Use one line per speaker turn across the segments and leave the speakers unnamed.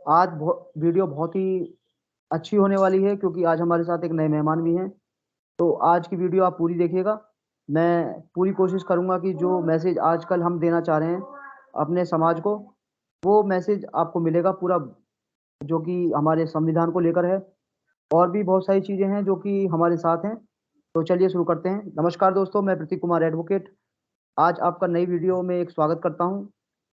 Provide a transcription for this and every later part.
आज वीडियो बहुत ही अच्छी होने वाली है क्योंकि आज हमारे साथ एक नए मेहमान भी हैं। तो आज की वीडियो आप पूरी देखिएगा। मैं पूरी कोशिश करूंगा कि जो मैसेज आजकल हम देना चाह रहे हैं अपने समाज को, वो मैसेज आपको मिलेगा पूरा, जो कि हमारे संविधान को लेकर है। और भी बहुत सारी चीजें हैं जो कि हमारे साथ हैं। तो चलिए शुरू करते हैं। नमस्कार दोस्तों, मैं प्रतीक कुमार एडवोकेट आज आपका नई वीडियो में एक स्वागत करता हूं।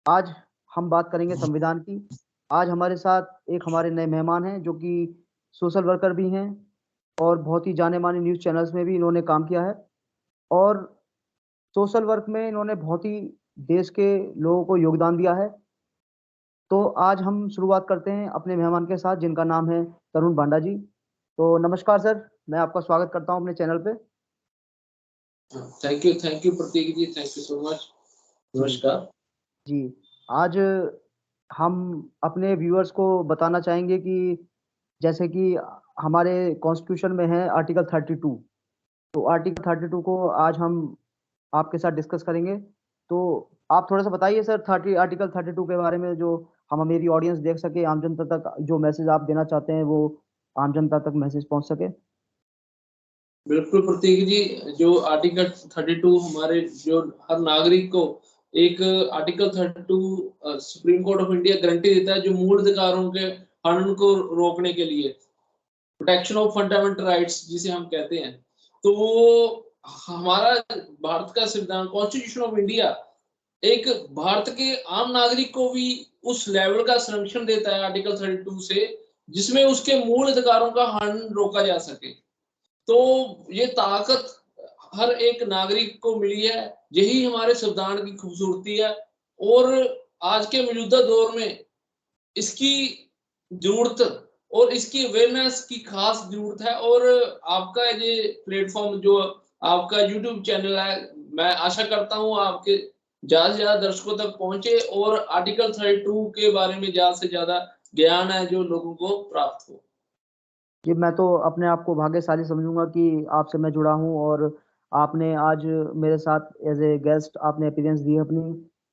आज हम बात करेंगे संविधान की। आज हमारे साथ एक हमारे नए मेहमान हैं जो कि सोशल वर्कर भी हैं और बहुत ही जाने माने न्यूज़ चैनल्स में भी इन्होंने काम किया है। और सोशल वर्क में इन्होंने बहुत ही देश के लोगों को योगदान दिया है। तो आज हम शुरुआत करते हैं अपने मेहमान के साथ जिनका नाम है तरुण बांडा जी। तो नमस्कार सर, मैं आपका स्वागत करता हूं अपने चैनल पे।
Thank you Prateek ji, thank you so much.
जी
नमस्कार।
जी। आज हम अपने व्यूअर्स को बताना चाहेंगे कि जैसे कि हमारे कॉन्स्टिट्यूशन में है आर्टिकल 32। तो आर्टिकल 32 को आज हम आपके साथ डिस्कस करेंगे। तो आप थोड़ा सा बताइए सर, आर्टिकल 32 के बारे में, जो हम मेरी ऑडियंस देख सके, आम जनता तक जो मैसेज आप देना चाहते हैं वो आम जनता तक मैसेज पहुंच सके।
बिल्कुल प्रतीक जी, जो आर्टिकल 32 हमारे जो हर नागरिक को एक article 32 supreme court of India guarantee देता है, जो मूल अधिकारों के हनन को रोकने के लिए, प्रोटेक्शन ऑफ फंडामेंटल राइट्स जिसे हम कहते हैं। तो वो हमारा भारत का संविधान, कॉन्स्टिट्यूशन ऑफ इंडिया, एक भारत के आम नागरिक को भी उस लेवल का संरक्षण देता है आर्टिकल 32 से, जिसमें उसके मूल अधिकारों का हनन रोका जा सके। तो ये ताकत हर एक नागरिक को मिली है, यही हमारे संविधान की खूबसूरती है। और आज के मौजूदा दौर में इसकी जरूरत और इसकी अवेयरनेस की खास जरूरत है। और आपका ये प्लेटफॉर्म, जो आपका यूट्यूब चैनल है, मैं आशा करता हूँ आपके ज्यादा से ज्यादा दर्शकों तक पहुंचे और आर्टिकल 32 के बारे में ज्यादा से ज्यादा ज्ञान है जो लोगों को प्राप्त हो।
जी, मैं तो अपने आप को भाग्यशाली समझूंगा कि आपसे मैं जुड़ा हूं और आपने आज मेरे साथ एज ए गेस्ट आपने अपीयरेंस दी अपनी।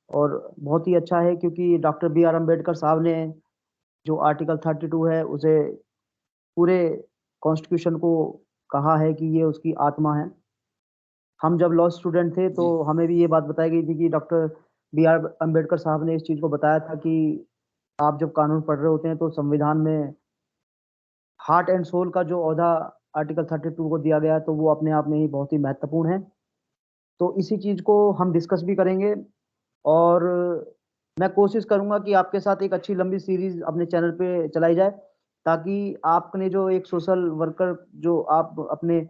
और बहुत ही अच्छा है क्योंकि डॉक्टर बी आर अम्बेडकर साहब ने जो आर्टिकल 32 है उसे पूरे कॉन्स्टिट्यूशन को कहा है कि ये उसकी आत्मा है। हम जब लॉ स्टूडेंट थे तो
जी
हमें भी ये बात बताई गई थी कि डॉक्टर बी आर अम्बेडकर साहब ने इस चीज़ को बताया था कि आप जब कानून पढ़ रहे होते हैं तो संविधान में हार्ट एंड सोल का जो ओहदा आर्टिकल 32 को दिया गया है तो वो अपने आप में ही बहुत ही महत्वपूर्ण है। तो इसी चीज़ को हम डिस्कस भी करेंगे। और मैं कोशिश करूंगा कि आपके साथ एक अच्छी लंबी सीरीज अपने चैनल पे चलाई जाए, ताकि आपने जो एक सोशल वर्कर जो आप अपने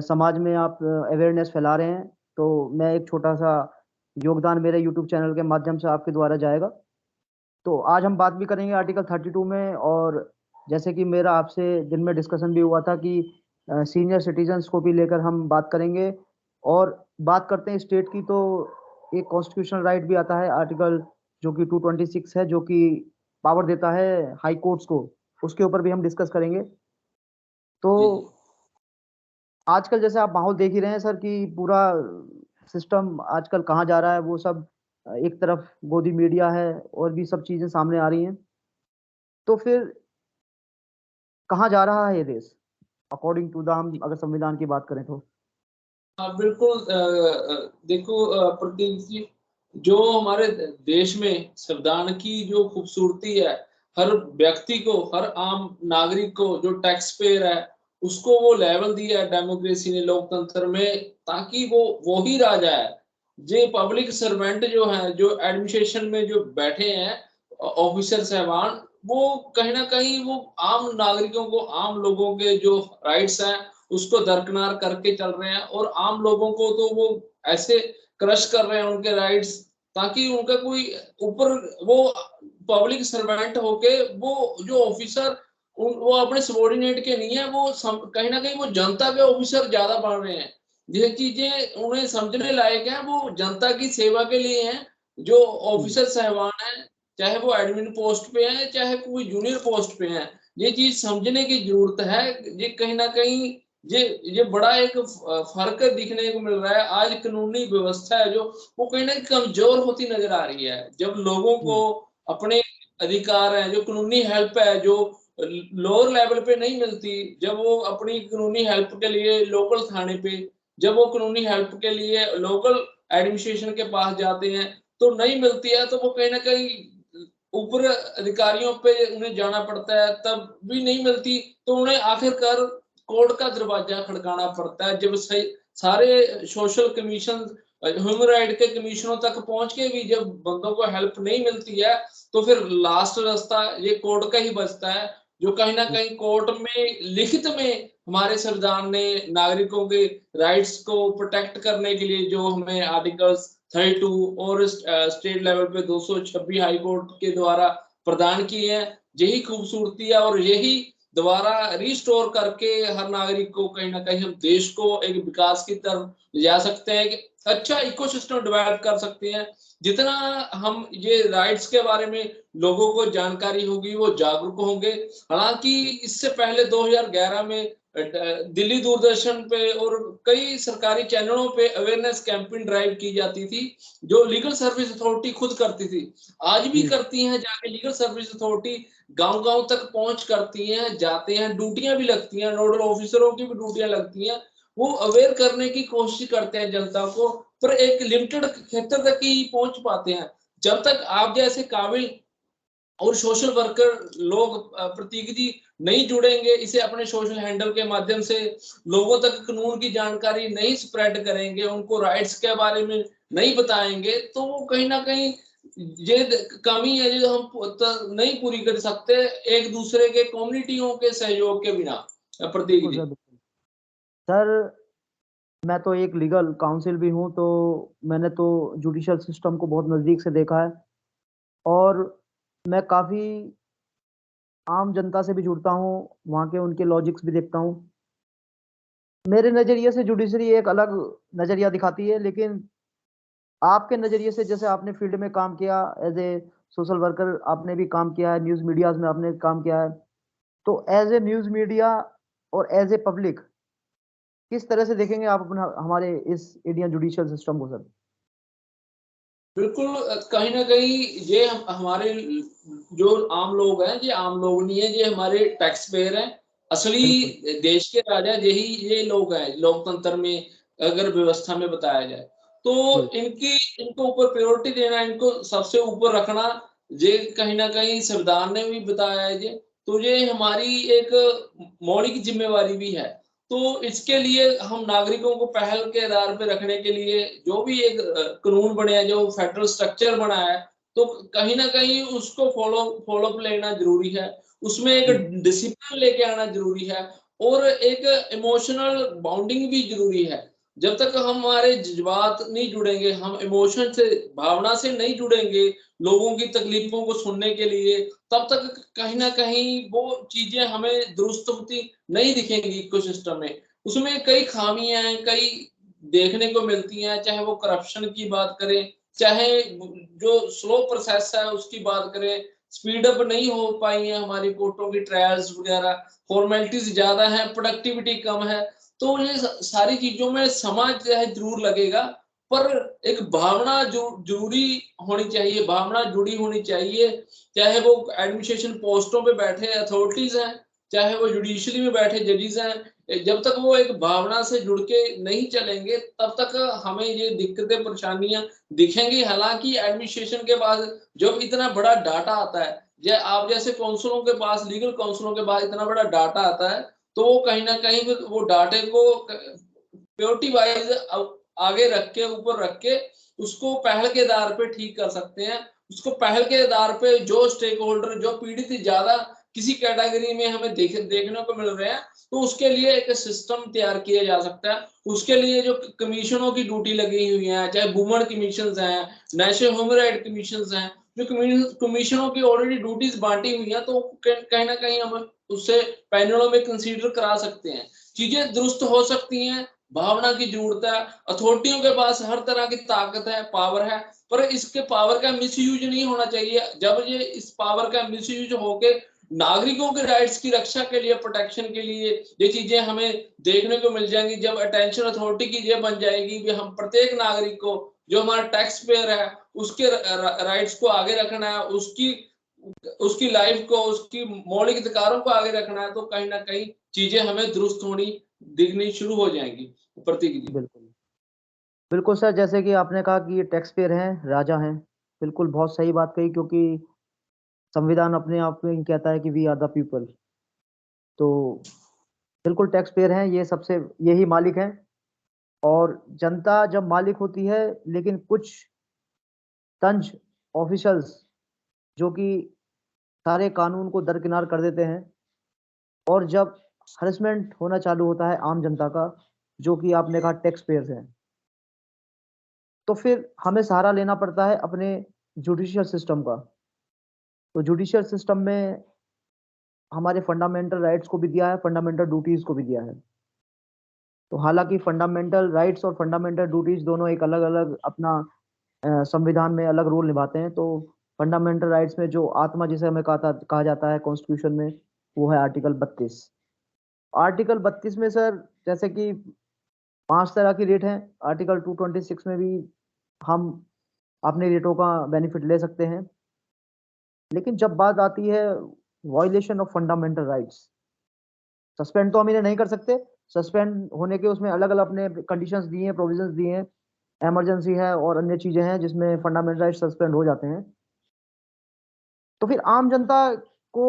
समाज में आप अवेयरनेस फैला रहे हैं, तो मैं एक छोटा सा योगदान मेरे यूट्यूब चैनल के माध्यम से आपके द्वारा जाएगा। तो आज हम बात भी करेंगे आर्टिकल 32 में। और जैसे कि मेरा आपसे दिन में डिस्कशन भी हुआ था कि सीनियर सिटीजन्स को भी लेकर हम बात करेंगे। और बात करते हैं स्टेट की, तो एक कॉन्स्टिट्यूशनल राइट भी आता है आर्टिकल, जो कि 226 है, जो कि पावर देता है हाई कोर्ट्स को। उसके ऊपर भी हम डिस्कस करेंगे। तो
जी जी।
आजकल जैसे आप माहौल देख ही रहे हैं सर कि पूरा सिस्टम आजकल कहाँ जा रहा है, वो सब एक तरफ गोदी मीडिया है और भी सब चीजें सामने आ रही हैं। तो फिर कहाँ जा रहा है ये देश अकॉर्डिंग टू द, हम अगर संविधान की बात करें तो।
हाँ बिल्कुल। देखो प्रतीक जी, जो हमारे देश में संविधान की जो खूबसूरती है, हर व्यक्ति को, हर आम नागरिक को, जो टैक्स पेयर है, उसको वो लेवल दिया है डेमोक्रेसी ने, लोकतंत्र में, ताकि वो ही राजा है। जे पब्लिक सर्वेंट जो है, जो एडमिनिस्ट्रेशन में जो बैठे हैं ऑफिसर साहबान, वो कहीं ना कहीं वो आम नागरिकों को, आम लोगों के जो राइट्स हैं उसको दरकिनार करके चल रहे हैं। और आम लोगों को तो वो ऐसे क्रश कर रहे हैं उनके राइट्स, ताकि उनका कोई ऊपर, वो पब्लिक सर्वेंट होके, वो जो ऑफिसर, वो अपने सबॉर्डिनेट के नहीं है, वो कहीं ना कहीं वो जनता के ऑफिसर ज्यादा बन रहे हैं। ये चीजें उन्हें समझने लायक है, वो जनता की सेवा के लिए हैं। जो
जी
ऑफिसर साहबान है, चाहे वो एडमिन पोस्ट पे हैं, चाहे कोई जूनियर पोस्ट पे हैं, ये चीज समझने की जरूरत है। ये कहीं ना कहीं ये बड़ा एक फर्क दिखने को मिल रहा है। आज कानूनी व्यवस्था है जो, वो कहीं ना कहीं कमजोर होती नजर आ रही है। जब लोगों को
जी
अपने अधिकार हैं, जो कानूनी हेल्प है, जो लोअर लेवल पे नहीं मिलती, जब वो अपनी कानूनी हेल्प के लिए लोकल थाने पे, जब वो कानूनी हेल्प के लिए लोकल एडमिनिस्ट्रेशन के पास जाते हैं तो नहीं मिलती है, तो वो कहीं ना कहीं ऊपर अधिकारियों पे उन्हें जाना पड़ता है, तब भी नहीं मिलती तो उन्हें आखिरकार कोर्ट का दरवाजा खड़काना पड़ता है। जब सही सारे सोशल कमीशन, ह्यूमन राइट के कमीशनों तक पहुंच के भी जब बंदों को हेल्प नहीं मिलती है, तो फिर लास्ट रास्ता ये कोर्ट का ही बचता है, जो कहीं ना कहीं कोर्ट में लिखित में हमारे संविधान ने नागरिकों के राइट्स को प्रोटेक्ट करने के लिए जो हमें आर्टिकल्स 32 और स्टेट लेवल पे 226 हाई कोर्ट के द्वारा प्रदान किए हैं, यही खूबसूरती है और यही दोबारा रिस्टोर करके हर नागरिक को कहीं ना कहीं हम देश को एक विकास की तरफ ले जा सकते हैं, कि अच्छा इकोसिस्टम डेवलप कर सकते हैं। जितना हम ये राइट्स के बारे में लोगों को जानकारी होगी, वो जागरूक होंगे। हालांकि इससे पहले 2011 में दिल्ली दूरदर्शन पे और कई सरकारी चैनलों पे अवेयरनेस कैंपेन ड्राइव की जाती थी, जो लीगल सर्विस अथॉरिटी खुद करती थी, आज भी करती हैं। जाके लीगल सर्विस अथॉरिटी गांव-गांव तक पहुंच करती हैं, जाते हैं, ड्यूटियां भी लगती हैं, नोडल ऑफिसरों की भी ड्यूटियां लगती हैं, वो अवेयर करने की कोशिश करते हैं जनता को, पर एक लिमिटेड क्षेत्र तक ही पहुंच पाते हैं। जब तक आप जैसे काबिल और सोशल वर्कर लोग प्रतीक जी नहीं जुड़ेंगे, इसे अपने सोशल हैंडल के माध्यम से लोगों तक कानून की जानकारी नहीं स्प्रेड करेंगे, उनको राइट्स के बारे में नहीं बताएंगे, तो वो कहीं ना कहीं ये कमी है जो हम नहीं पूरी कर सकते एक दूसरे के कम्युनिटियों के सहयोग के बिना। प्रतीक
बिल्कुल
जी।
सर, बिल्कुल सर। मैं तो एक लीगल काउंसिल भी हूँ, तो मैंने तो जुडिशियल सिस्टम को बहुत नज़दीक से देखा है, और मैं काफ़ी आम जनता से भी जुड़ता हूँ, वहाँ के उनके लॉजिक्स भी देखता हूँ। मेरे नज़रिए से जुडिशरी एक अलग नज़रिया दिखाती है, लेकिन आपके नज़रिए से, जैसे आपने फील्ड में काम किया, एज ए सोशल वर्कर आपने भी काम किया है, न्यूज़ मीडियाज में आपने काम किया है, तो एज ए न्यूज़ मीडिया और एज ए पब्लिक किस तरह से देखेंगे आप अपना हमारे इस इंडियन जुडिशियल सिस्टम को सर?
बिल्कुल कहीं ना कहीं ये हमारे जो आम लोग हैं, ये आम लोग नहीं है, ये हमारे टैक्स पेयर हैं, असली
बिल्कुल।
देश के राजा यही ये लोग हैं लोकतंत्र में, अगर व्यवस्था में बताया जाए तो
जी।
इनकी इनको ऊपर प्रायोरिटी देना, इनको सबसे ऊपर रखना, ये कहीं ना कहीं संविधान ने भी बताया है ये, तो ये हमारी एक मौलिक जिम्मेवारी भी है। तो इसके लिए हम नागरिकों को पहल के आधार पे रखने के लिए जो भी एक कानून बने हैं, जो फेडरल स्ट्रक्चर बना है, तो कहीं ना कहीं उसको फॉलो अप लेना जरूरी है, उसमें एक
जी।
डिसिप्लिन लेके आना जरूरी है, और एक इमोशनल बॉन्डिंग भी जरूरी है। जब तक हमारे जज्बात नहीं जुड़ेंगे, हम इमोशन से, भावना से नहीं जुड़ेंगे लोगों की तकलीफों को सुनने के लिए, तब तक कहीं ना कहीं वो चीजें हमें दुरुस्त होती नहीं दिखेंगी इकोसिस्टम में। उसमें कई खामियां हैं, कई देखने को मिलती हैं, चाहे वो करप्शन की बात करें, चाहे जो स्लो प्रोसेस है उसकी बात करें, स्पीड अप नहीं हो पाई है हमारी कोर्टों की ट्रायल्स वगैरह, फॉर्मेलिटीज ज्यादा है, प्रोडक्टिविटी कम है, तो ये सारी चीजों में समय जो है जरूर लगेगा, पर एक भावना जो जरूरी होनी चाहिए, भावना जुड़ी होनी चाहिए, चाहे वो एडमिनिस्ट्रेशन पोस्टों पे बैठे अथॉरिटीज हैं, चाहे वो जुडिशरी में बैठे जजेस हैं, जब तक वो एक भावना से जुड़ के नहीं चलेंगे, तब तक हमें ये दिक्कतें परेशानियां दिखेंगी। हालांकि एडमिनिस्ट्रेशन के पास जब इतना बड़ा डाटा आता है, आप जैसे काउंसिलों के पास, लीगल काउंसिलों के पास इतना बड़ा डाटा आता है, तो वो कहीं ना कहीं वो डाटे को प्योरिटी वाइज आगे रख के, ऊपर रख के उसको पहल के आधार पे ठीक कर सकते हैं। उसको पहल के आधार पे जो स्टेक होल्डर, जो पीड़ित ज्यादा किसी कैटेगरी में हमें देखने को मिल रहे हैं, तो उसके लिए एक सिस्टम तैयार किया जा सकता है। उसके लिए जो कमीशनों की ड्यूटी लगी हुई है, चाहे वुमेन कमीशन हैं, नेशनल ह्यूमन राइट कमीशन हैं, जो कमीशनों की ऑलरेडी ड्यूटीज बांटी हुई है, तो कहीं ना कहीं हम उससे पैनलों में कंसीडर करा सकते हैं, चीजें दुरुस्त हो सकती हैं। भावना की जरूरत है, अथॉरिटियों के पास हर तरह की ताकत है, पावर है, पर इसके पावर का मिसयूज नहीं होना चाहिए। जब ये इस पावर का मिसयूज होके नागरिकों के राइट्स की रक्षा के लिए, प्रोटेक्शन के लिए ये चीजें हमें देखने को मिल जाएंगी, जब अटेंशन अथॉरिटी की ये बन जाएगी कि हम प्रत्येक नागरिक को, जो हमारा टैक्स पेयर है, उसके राइट्स को आगे रखना है, उसकी उसकी लाइफ को, उसकी मौलिक अधिकारों को आगे रखना है, तो कहीं ना कहीं चीजें हमें दुरुस्त होनी दिखनी शुरू हो जाएंगी। प्रतीक जी।
बिल्कुल बिल्कुल सर, जैसे कि आपने कहा कि ये टैक्स पेयर हैं, राजा हैं। बिल्कुल बहुत सही बात कही, क्योंकि संविधान अपने आप में ही कहता है कि वी आर द पीपल। तो बिल्कुल टैक्स पेयर हैं, ये सबसे, यही मालिक हैं। और जनता जब मालिक होती है, लेकिन कुछ तंज ऑफिशियल्स जो कि सारे कानून को दरकिनार कर देते हैं, और जब हरेसमेंट होना चालू होता है आम जनता का, जो कि आपने कहा टैक्स पेयर्स हैं, तो फिर हमें सहारा लेना पड़ता है अपने जुडिशियल सिस्टम का। तो जुडिशियल सिस्टम में हमारे फंडामेंटल राइट्स को भी दिया है, फंडामेंटल ड्यूटीज को भी दिया है। तो हालांकि फंडामेंटल राइट्स और फंडामेंटल ड्यूटीज दोनों एक अलग अलग अपना संविधान में अलग रोल निभाते हैं। तो फंडामेंटल राइट्स में जो आत्मा जिसे हमें कहा जाता है कॉन्स्टिट्यूशन में, वो है आर्टिकल 32। आर्टिकल 32 में सर, जैसे कि 5 तरह की रेट हैं। आर्टिकल 226 में भी हम अपने रेटों का बेनिफिट ले सकते हैं। लेकिन जब बात आती है violation of fundamental rights, suspend तो हम इन्हें नहीं कर सकते। सस्पेंड होने के उसमें अलग अलग अपने कंडीशंस दिए हैं, प्रोविजंस दिए हैं। इमरजेंसी है और अन्य चीजें हैं जिसमें फंडामेंटल राइट्स सस्पेंड हो जाते हैं। तो फिर आम जनता को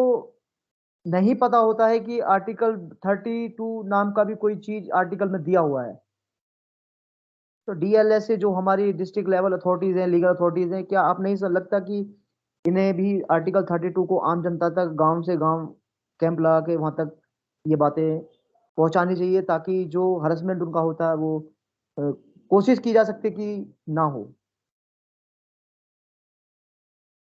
नहीं पता होता है कि आर्टिकल 32 नाम का भी कोई चीज आर्टिकल में दिया हुआ है। तो डीएलएस से जो हमारी डिस्ट्रिक्ट लेवल अथॉरिटीज हैं, लीगल अथॉरिटीज हैं, क्या आप नहीं सर लगता कि इन्हें भी आर्टिकल 32 को आम जनता तक, गांव से गांव कैंप लगा के वहां तक ये बातें पहुंचानी चाहिए, ताकि जो हरसमेंट उनका होता है वो अ, कोशिश की जा सकती कि ना हो।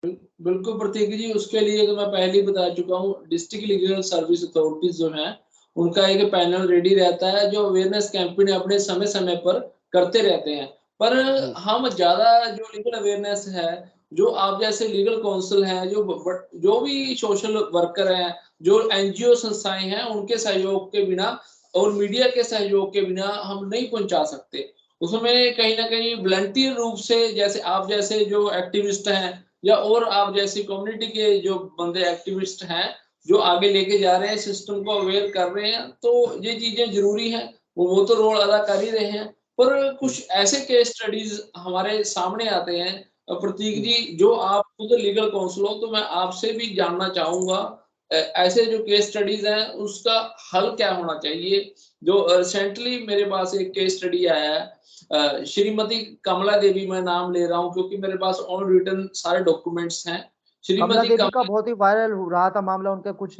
बिल्कुल प्रतीक जी, उसके लिए तो मैं पहले ही बता चुका हूँ, डिस्ट्रिक्ट लीगल सर्विस अथॉरिटीज जो हैं, उनका एक पैनल रेडी रहता है जो अवेयरनेस कैंपेन अपने समय समय पर करते रहते हैं। पर
जी
हम ज्यादा जो लीगल अवेयरनेस है, जो आप जैसे लीगल काउंसिल है, जो भी सोशल वर्कर हैं, जो एनजीओ संस्थाएं हैं, उनके सहयोग के बिना और मीडिया के सहयोग के बिना हम नहीं पहुंचा सकते। उसमें कहीं ना कहीं वॉलंटियर रूप से, जैसे आप जैसे जो एक्टिविस्ट हैं, या और आप जैसी कम्युनिटी के जो बंदे एक्टिविस्ट हैं, जो आगे लेके जा रहे हैं, सिस्टम को अवेयर कर रहे हैं, तो ये चीजें जरूरी हैं। वो तो रोल अदा कर ही रहे हैं। पर
जी
कुछ ऐसे केस स्टडीज हमारे सामने आते हैं, प्रतीक
जी
जी, जो आप खुद लीगल काउंसिल हो, तो मैं आपसे भी जानना चाहूंगा, ऐसे जो केस स्टडीज हैं उसका हल क्या होना चाहिए। जो रिसेंटली मेरे पास एक केस स्टडी आया है, श्रीमती कमला देवी, मैं नाम ले रहा हूँ क्योंकि मेरे पास ऑन रिटर्न सारे डॉक्यूमेंट्स हैं।
कमला
श्रीमती
देवी का
कमला,
बहुत ही वायरल हो रहा था मामला, उनके कुछ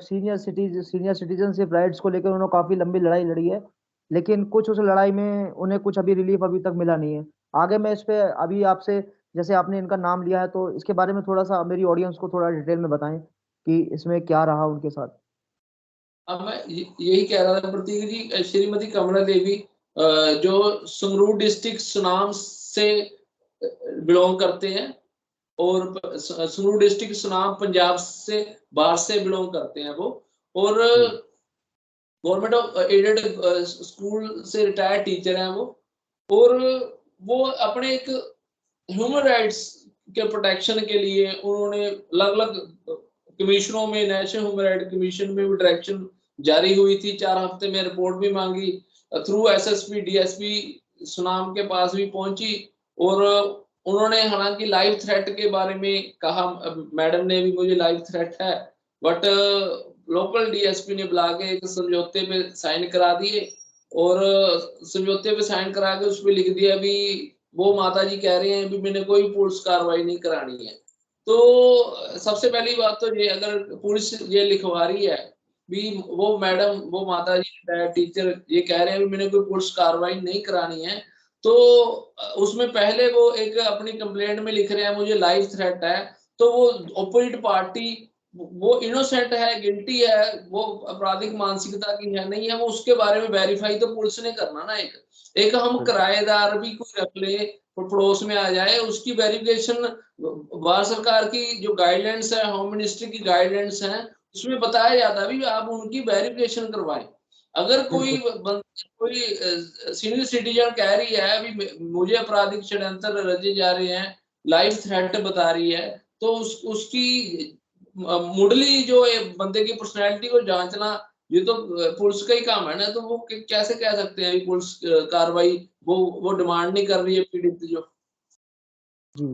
सीनियर सिटीजनशिप राइट्स को लेकर उन्होंने काफी लंबी लड़ाई लड़ी है। लेकिन कुछ उस लड़ाई में उन्हें कुछ अभी रिलीफ अभी तक मिला नहीं है। आगे मैं इस पे अभी आपसे, जैसे आपने इनका नाम लिया है, तो इसके बारे में थोड़ा सा मेरी ऑडियंस को थोड़ा डिटेल में बताएं कि इसमें क्या रहा उनके साथ।
अब मैं यही कह रहा था प्रतीक जी, श्रीमती कमला देवी जो संगरूर डिस्ट्रिक्ट सुनाम से बिलोंग करते हैं, और संगरूर डिस्ट्रिक्ट सुनाम पंजाब से बाहर से बिलोंग करते हैं वो। और
जी
गवर्नमेंट ऑफ एडेड स्कूल से रिटायर्ड टीचर हैं वो। और वो अपने एक ह्यूमन राइट्स के प्रोटेक्शन के लिए उन्होंने अलग अलग कमीशनों में, नेशनल ह्यूमन राइट कमीशन में भी डायरेक्शन जारी हुई थी, 4 हफ्ते में रिपोर्ट भी मांगी, थ्रू एसएसपी डीएसपी सुनाम के पास भी पहुंची। और उन्होंने हालांकि लाइव थ्रेट के बारे में कहा, मैडम ने भी मुझे लाइव थ्रेट है, बट लोकल डीएसपी ने बुला के एक समझौते पे साइन करा दिए। और समझौते पे साइन करा के उसमें लिख दिया भी, वो माता जी कह रहे हैं भी मैंने कोई पुलिस कार्रवाई नहीं करानी है। तो सबसे पहली बात तो ये, अगर पुलिस ये लिखवा रही है भी, वो मैडम, वो माता जी टीचर ये कह रहे हैं भी मैंने कोई पुलिस कार्रवाई नहीं करानी है, तो उसमें पहले वो एक अपनी कंप्लेंट में लिख रहे हैं मुझे लाइव थ्रेट है। तो वो अपोजिट पार्टी, वो इनोसेंट है, गिल्टी है, वो आपराधिक मानसिकता की है नहीं है, वो उसके बारे में वेरीफाई तो पुलिस ने करना ना। एक एक हम
बिल्कुल
किराएदार भी कोई रख ले, पड़ोस में आ जाए, उसकी वेरिफिकेशन भारत सरकार की जो गाइडलाइंस है, होम मिनिस्ट्री की गाइडलाइंस है, उसमें बताया जाता है भी आप उनकी वेरिफिकेशन करवाएं। अगर कोई
बिल्कुल
कोई सीनियर सिटीजन कह रही है अभी मुझे आपराधिक षड्यंत्र रचे जा रहे हैं, लाइफ थ्रेट बता रही है, तो उसकी मुडली जो बंदे की पर्सनैलिटी को जांचना, ये तो पुलिस का ही काम है ना। तो वो कैसे कह सकते हैं पुलिस कार्रवाई वो डिमांड नहीं कर रही है पीड़ित जो।
जी।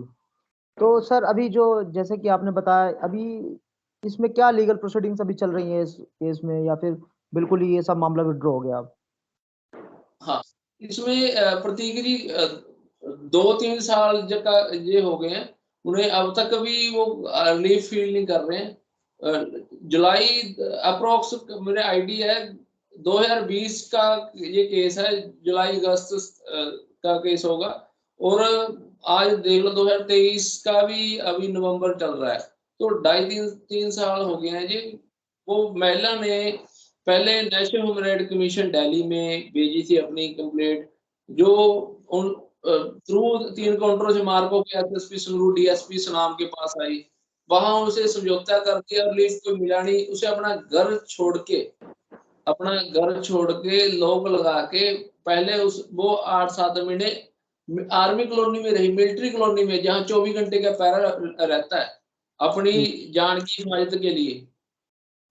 तो सर अभी जो जैसे कि आपने बताया, अभी इसमें क्या लीगल प्रोसीडिंग्स अभी चल रही है इस केस में, या फिर बिल्कुल ही ये सब मामला विड्रॉ हो गया अब?
हाँ, इसमें प्रतीक जी 2-3 साल का ये हो गए हैं, उन्हें अब तक भी वो रिलीफ फील नहीं कर रहे हैं। जुलाई अप्रोक्स मेरे आईडी है 2020 का ये केस है, जुलाई अगस्त का केस होगा। और आज देख लो 2023 का भी अभी नवंबर चल रहा है, तो 2.5-3 साल हो गए हैं जी। वो महिला ने पहले national human right commission Delhi में भेजी थी अपनी कंप्लेंट, जो उन थ्रू 3 काउंटरों से मार्को के एसएसपी संगरूर डीएसपी सुनाम के पास आई। वहां उसे समझौता कर दिया, रिलीफ कोई मिला नहीं। उसे अपना घर छोड़ के लॉक लगा के पहले उस वो 8-7 महीने आर्मी कॉलोनी में रही, मिलिट्री कॉलोनी में, जहाँ 24 घंटे का पहरा रहता है अपनी
जी।
जान की हिफाजत के लिए।
जी।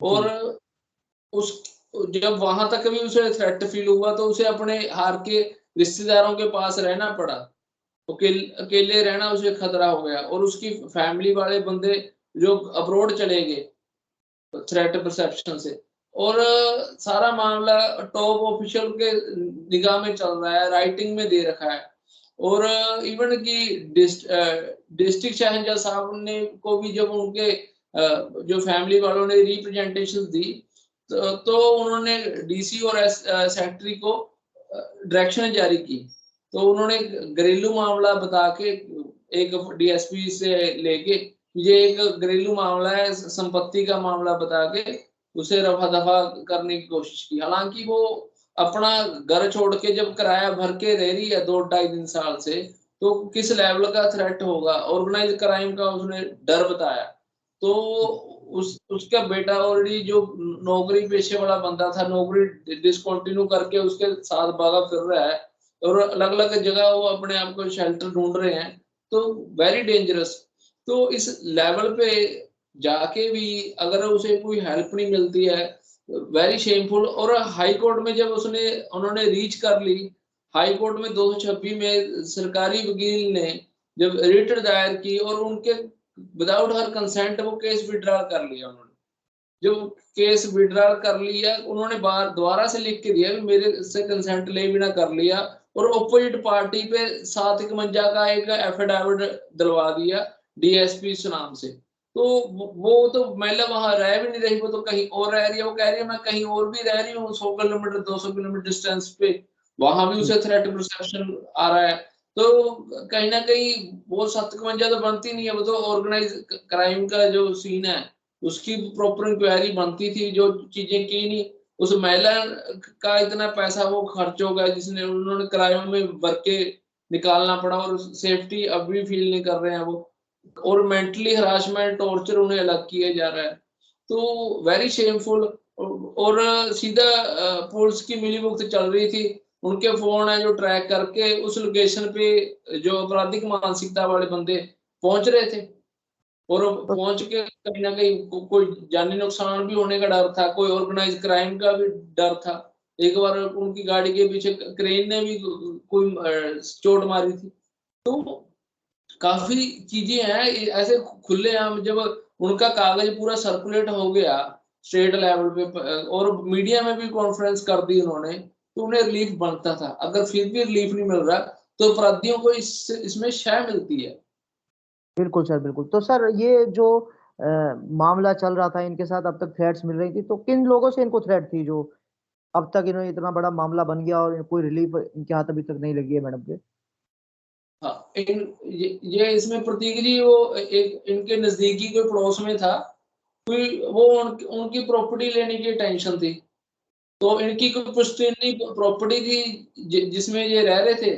और उस जब वहां तक भी उसे थ्रेट फील हुआ तो उसे अपने हार के रिश्तेदारों के पास रहना पड़ा। अकेले रहना उसे खतरा हो गया, और उसकी फैमिली वाले बंदे जो अब्रोड चले गए थ्रेट परसेप्शन से। और सारा मामला टॉप ऑफिशियल के निगाह में चल रहा है, राइटिंग में दे रखा है। और इवन की डिस्ट्रिक्ट शहंशाह साहब ने को भी जब उनके जो फैमिली वालों ने रिप्रेजेंटेशन दी, तो उन्होंने डीसी और सेक्रेटरी को डायरेक्शन जारी की। तो उन्होंने घरेलू मामला बता के एक डीएसपी से लेके, ये एक घरेलू मामला है, संपत्ति का मामला बता के उसे रफा दफा करने की कोशिश की। हालांकि वो अपना घर छोड़ के जब किराया भर के रह रही है 2-2.5 साल से, तो किस लेवल का थ्रेट होगा, ऑर्गेनाइज क्राइम का उसने डर बताया। तो उसका बेटा ऑलरेडी जो नौकरी पेशे वाला बंदा था, नौकरी डिसकंटिन्यू करके उसके साथ भागा फिर रहा है, और अलग अलग जगह वो अपने आप को शेल्टर ढूंढ रहे हैं। तो वेरी डेंजरस। तो इस लेवल पे जाके भी अगर उसे कोई हेल्प नहीं मिलती है, वेरी शेमफुल। और हाई कोर्ट में जब उन्होंने रीच कर ली, हाई कोर्ट में 226 में सरकारी वकील ने जब रिट दायर की, और उनके विदाउट हर कंसेंट वो केस विड्रॉ कर लिया उन्होंने। जब केस विड्रॉ कर लिया, उन्होंने बार दोबारा से लिख के दिया कि मेरे से कंसेंट ले बिना कर लिया, और ऑपोजिट पार्टी पे 751 का एक एफिडेविट दिलवा दिया डीएसपी सुनाम से। तो वो तो महिला वहां रह भी नहीं रही, वो तो कहीं और रह रही है। वो कह रही है मैं कहीं और भी रह रही हूँ 100 किलोमीटर 200 किलोमीटर डिस्टेंस पे, वहां भी
जी।
उसे थ्रेट परसेप्शन आ रहा है। तो कहीं ना कहीं वो 751 तो बनती नहीं है, वो तो ऑर्गेनाइज क्राइम का जो सीन है उसकी प्रॉपर इंक्वायरी बनती थी, जो चीजें की नहीं। उस महिला का इतना पैसा वो खर्च हो गया, जिसने उन्होंने क्राइम में भर के निकालना पड़ा, और सेफ्टी अब भी फील नहीं कर रहे हैं वो। और मेंटली हरासमेंट टॉर्चर उन्हें अलग किया जा रहा है। तो वेरी शेमफुल। और सीधा पुलिस की मिलीभुगत चल रही थी। उनके फोन है जो ट्रैक करके उस लोकेशन पे जो आपराधिक मानसिकता वाले बंदे पहुंच रहे थे, और
तो
पहुंच के कहीं ना कहीं कोई जानी नुकसान भी होने का डर था, कोई ऑर्गेनाइज क्राइम का भी डर था। एक बार उनकी गाड़ी के पीछे क्रेन ने भी कोई चोट मारी थी। तो काफी चीजें हैं ऐसे खुलेआम। जब उनका कागज पूरा सर्कुलेट हो गया स्टेट लेवल पे, और मीडिया में भी कॉन्फ्रेंस कर दी उन्होंने, तो उन्हें रिलीफ बनता था। अगर फिर भी रिलीफ नहीं मिल रहा, तो अपराधियों को इसमें शय मिलती है।
बिल्कुल सर, बिल्कुल। तो सर ये जो मामला चल रहा था, इनके साथ अब तक थ्रेट्स मिल रही थी, तो किन लोगों से इनको थ्रेट थी जो अब तक इन्होंने इतना बड़ा मामला बन गया और कोई रिलीफ इनके हाथ अभी तक नहीं लगी है मैडम पे?
हाँ, ये इसमें प्रतीक जी वो एक इनके नजदीकी कोई पड़ोस में था, कोई वो उनकी प्रॉपर्टी लेने की टेंशन थी। तो इनकी कोई पुश्तैनी प्रॉपर्टी थी जिसमें ये रह रहे थे,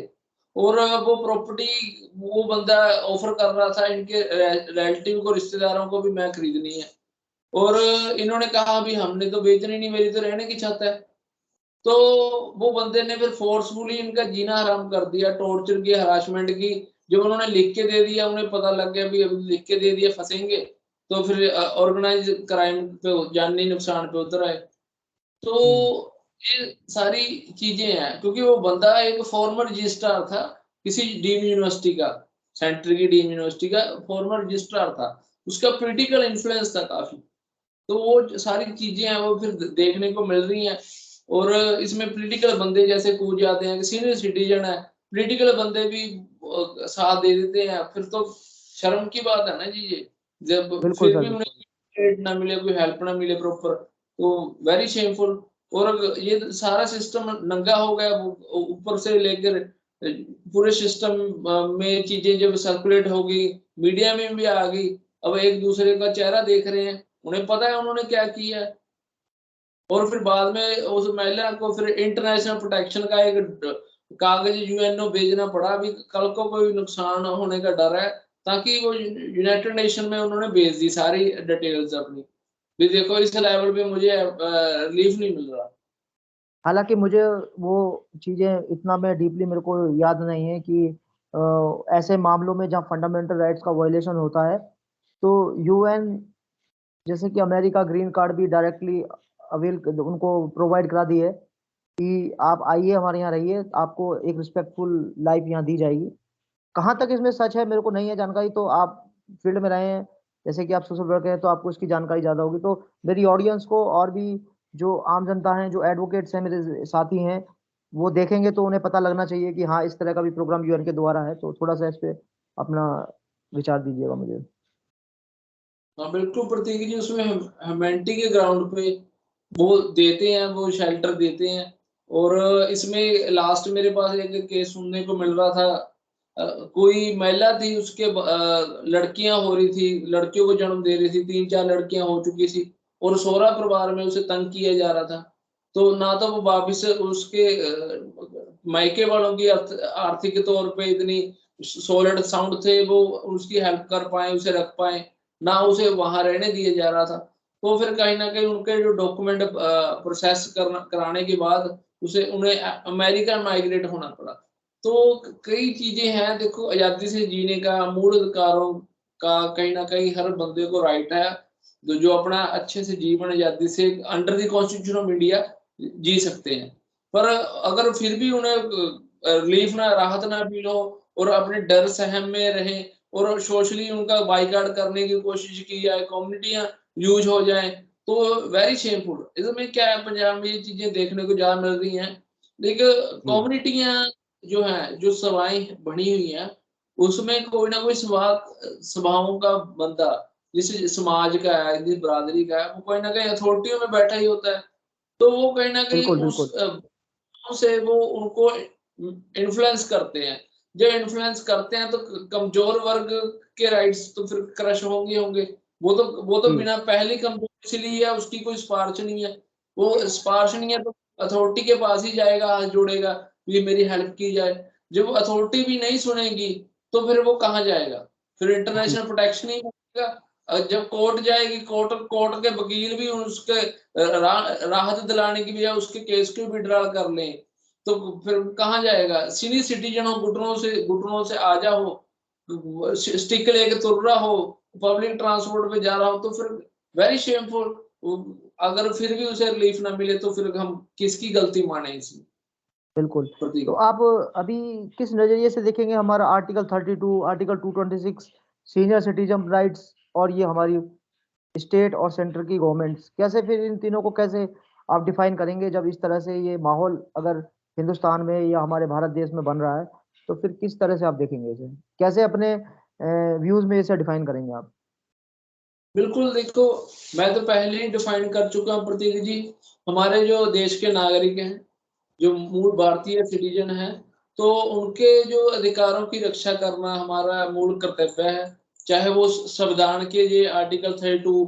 और वो प्रॉपर्टी वो बंदा ऑफर कर रहा था इनके रिलेटिव को, रिश्तेदारों को भी मैं खरीदनी है। और इन्होंने कहा भी हमने तो बेचनी नहीं, मेरी तो रहने की छत है। तो वो बंदे ने फिर फोर्सफुली इनका जीना हराम कर दिया, टॉर्चर की, हरासमेंट की, जब उन्होंने लिख के दे दिया, उन्हें पता लग गया भी अभी लिख के दे दिया फंसेंगे, तो फिर ऑर्गेनाइज क्राइम पे जानी नुकसान पे उतर आए। तो ये सारी चीजें हैं, क्योंकि वो बंदा एक फॉर्मर रजिस्ट्रार था किसी डीम यूनिवर्सिटी का, सेंटर की डीम यूनिवर्सिटी का फॉर्मर रजिस्ट्रार था, उसका पॉलिटिकल इन्फ्लुएंस था काफी। तो वो सारी चीजें हैं वो फिर देखने को मिल रही हैं। और इसमें पॉलिटिकल बंदे जैसे कूद जाते हैं, सीनियर सिटीजन है, पॉलिटिकल बंदे भी साथ दे देते हैं, फिर तो शर्म की बात है ना जी ये। जब
बिल्कुल
फिर
सर,
भी
बिल्कुल।
उन्हें एड ना मिले, कोई हेल्प ना मिले प्रॉपर, तो वेरी शेमफुल। और ये सारा सिस्टम नंगा हो गया, ऊपर से लेकर पूरे सिस्टम में चीजें जब सर्कुलेट होगी, मीडिया में भी आ गई, अब एक दूसरे का चेहरा देख रहे हैं, उन्हें पता है उन्होंने क्या किया है। और फिर बाद में उस महिला को फिर इंटरनेशनल प्रोटेक्शन का एक कागज यूएनओ भेजना पड़ा, अभी कल को कोई नुकसान होने का डर है, ताकि वो यूनाइटेड नेशन में उन्होंने भेज दी सारी डिटेल्स अपनी, भी देखो इस लेवल पे मुझे रिलीफ नहीं मिल रहा।
हालांकि मुझे वो चीजें इतना मैं डीपली मेरे को याद नहीं है कि ऐसे मामलों में जहाँ फंडामेंटल राइट्स का वायलेशन होता है तो यूएन, जैसे कि अमेरिका ग्रीन कार्ड भी डायरेक्टली अवेल उनको प्रोवाइड करा दी है कि आप आइए हमारे यहाँ रहिए, आपको एक रिस्पेक्टफुल लाइफ यहाँ दी जाएगी। कहाँ तक इसमें सच है मेरे को नहीं है जानकारी, तो आप फील्ड में रहे हैं, जैसे कि आप सोशल वर्कर हैं तो आपको इसकी जानकारी ज्यादा होगी, तो मेरी ऑडियंस को और भी जो आम जनता है, जो एडवोकेट्स हैं, मेरे साथी हैं, वो देखेंगे तो उन्हें पता लगना चाहिए कि हाँ इस तरह का भी प्रोग्राम यूएन के द्वारा है। तो थोड़ा सा इस पे अपना विचार दीजिएगा मुझे।
हाँ बिल्कुल प्रतीक जी, उसमें ह्यूमैनिटी के ग्राउंड पे वो देते हैं, वो शेल्टर देते हैं। और इसमें लास्ट मेरे पास एक केस सुनने को मिल रहा था, कोई महिला थी, उसके लड़कियां हो रही थी, लड़कियों को जन्म दे रही थी, 3-4 लड़कियां हो चुकी थी, और सौरा परिवार में उसे तंग किया जा रहा था। तो ना तो वो वापिस उसके मायके वालों की आर्थिक तौर पे इतनी सॉलिड साउंड थे, वो उसकी हेल्प कर पाए, उसे रख पाए, ना उसे वहां रहने दिया जा रहा था। तो फिर कहीं ना कहीं उनके जो डॉक्यूमेंट प्रोसेस कराने के बाद उसे उन्हें अमेरिका माइग्रेट होना पड़ा। तो कई चीजें हैं, देखो आजादी से जीने का, मूल अधिकारों का कहीं ना कहीं हर बंदे को राइट है, जो अपना अच्छे से जीवन आजादी से under the constitution of India जी सकते हैं। पर अगर फिर भी उन्हें रिलीफ ना, राहत ना फील हो, और अपने डर सहम में रहे, और सोशली उनका बाइकआउट करने की कोशिश की जाए, कम्युनिटियां यूज हो जाए, तो वेरी शेमफुल। इसमें क्या है, पंजाब में ये चीजें देखने को ज्यादा मिल रही हैं। देखिए
जी
कम्युनिटियां जो है, जो सभाएं बनी हुई हैं, उसमें कोई ना कोई सभाओं का बंदा, जिस समाज का है, जिस बरादरी का है, वो कहीं ना कहीं अथॉरिटियों में बैठा ही होता है। तो वो कहीं ना कहीं
बिल्कुल
उस
बिल्कुल।
से वो उनको इन्फ्लुएंस करते हैं। जब इन्फ्लुएंस करते हैं तो कमजोर वर्ग के राइट्स तो फिर क्रश होंगे होंगे। वो तो
जी
बिना पहले कमजोर इसलिए है, उसकी कोई सिफारिश नहीं है। वो सिफारिश नहीं है तो अथॉरिटी के पास ही जाएगा, हाथ जोड़ेगा, ये मेरी हेल्प की जाए। जब अथॉरिटी भी नहीं सुनेगी तो फिर वो कहाँ जाएगा, फिर
जी।
इंटरनेशनल प्रोटेक्शन ही मिलेगा। जब कोर्ट जाएगी, कोर्ट कोर्ट के वकील भी उसके राहत दिलाने की बजाय उसके केस को विड्रॉल कर लें, तो फिर कहाँ जाएगा। सीनियर सिटीजन हो, घुटनों से आ जा हो, स्टिक लेके तुर रहा हो, पब्लिक ट्रांसपोर्ट पे जा रहा हो, तो फिर वेरी शेमफुल। अगर फिर भी उसे रिलीफ ना मिले तो फिर हम किसकी गलती माने इसमें,
बिल्कुल। तो
प्रतीक।
आप अभी किस नजरिए से देखेंगे हमारा article 32, article 226, senior citizen rights, और ये हमारी स्टेट और सेंटर की गवर्नमेंट्स, कैसे फिर इन तीनों को कैसे आप डिफाइन करेंगे जब इस तरह से ये माहौल अगर हिंदुस्तान में या हमारे भारत देश में बन रहा है, तो फिर किस तरह से आप देखेंगे इसे, कैसे अपने व्यूज में इसे डिफाइन करेंगे आप?
बिल्कुल देखो, मैं तो पहले ही डिफाइन कर चुका हूँ प्रतीक जी। हमारे जो देश के नागरिक हैं, जो मूल भारतीय सिटीजन हैं, तो उनके जो अधिकारों की रक्षा करना हमारा मूल कर्तव्य है। चाहे वो संविधान के ये आर्टिकल 32